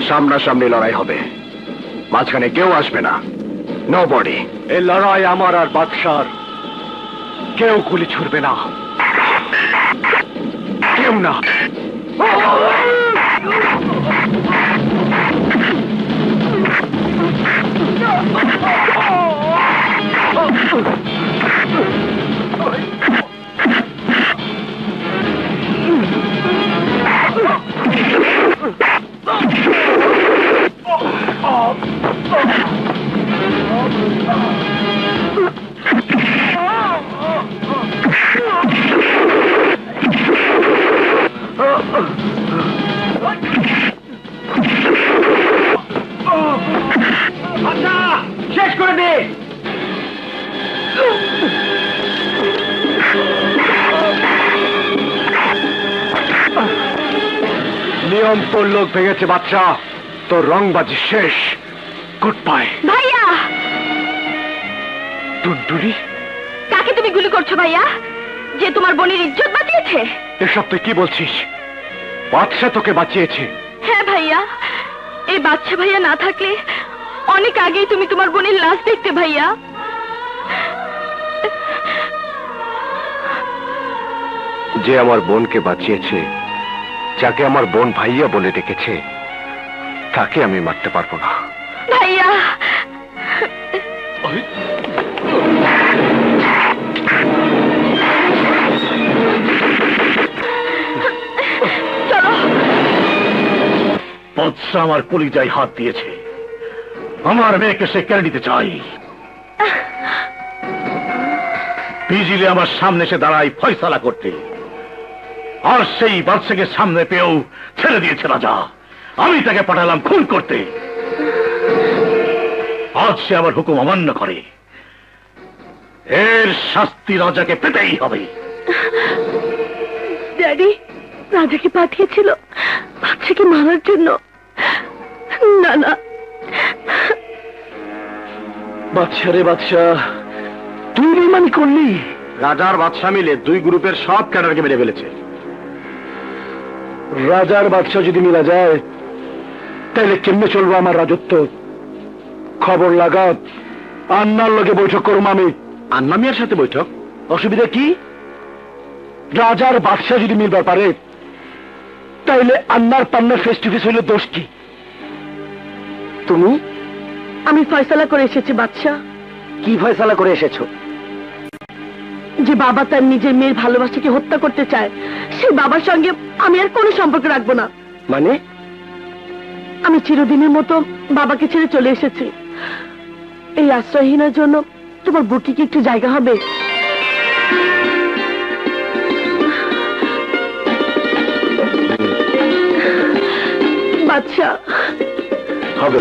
সামনাসামনি লড়াই হবে, মাঝখানে কেউ আসবে না, নো বডি। এই লড়াই আমার আর বাদশার, কেউ গুলি ছুড়বে না, কেউ না। শেষ করে দে। নিয়ম তোর লোক ভেঙেছে বাচ্চা, তোর রংবাজি শেষ, গুড বাই। ভাইয়া, টুনটুনি, কাকে তুমি গুলি করছো ভাইয়া? যে তোমার বোনের ইজ্জত বাঁচিয়েছে? এসব তুই কি বলছিস? বাদশা তোকে বাঁচিয়েছে। হ্যাঁ ভাইয়া, এই বাচ্চা ভাইয়া না থাকলে অনেক আগেই তুমি তোমার বোনের লাশ দেখতে ভাইয়া। যে আমার বোনকে বাঁচিয়েছে, যাকে আমার বোন ভাইয়া বলে ডেকেছে, তাকে আমি মারতে পারবো না। ভাইয়া, চলো। বাদশা আমার কলিজায় হাত দিয়েছে, আমার মেয়েকে সে কেড়ে নিতে চাই। বিজিলে আমার সামনে এসে দাঁড়ায় ফয়সালা করতে, আর সেই বাদশাকে সামনে পেয়েও ছেড়ে দিয়েছে রাজা। আমি তাকে পাঠালাম খুন করতে, আজ সে আমার হুকুম অমান্য করে, এর শাস্তি রাজাকে পেতেই হবে। ড্যাডি রাজাকে পাঠিয়েছিল বাচ্চাকে মারার জন্য? না না। বাদশা রে বাদশা, তুই বেঈমানি করলি। রাজার বাদশা মিলে দুই গ্রুপের সব ক্যাডারকে মেরে ফেলেছে। রাজার বাদশা যদি মিলা যায়, তাহলে কেমনে চলবো আমার রাজত্ব? খবর লাগা, আন্নার লগে বৈঠক করুম আমি। আন্না মিয়ার সাথে বৈঠক? অসুবিধা কি? রাজার বাদশা যদি মিলবার পারে, তাইলে আন্নার পান্নার ফেস টু ফেস হইলে দোষ কি? তুমি? আমি ফয়সালা করে এসেছি বাদশা। কি ফয়সালা করে এসেছো? যে বাবা তার নিজের মেয়ের ভালোবাসাকে হত্যা করতে চায়, সেই বাবার সঙ্গে আমি আর কোনো সম্পর্ক রাখবো না। মানে? আমি চিরদিনের মতো বাবাকে ছেড়ে চলে এসেছি। এই আশ্রয়হীনের জন্য তোমার বুকে কি একটু জায়গা হবে? বাদশা হবে।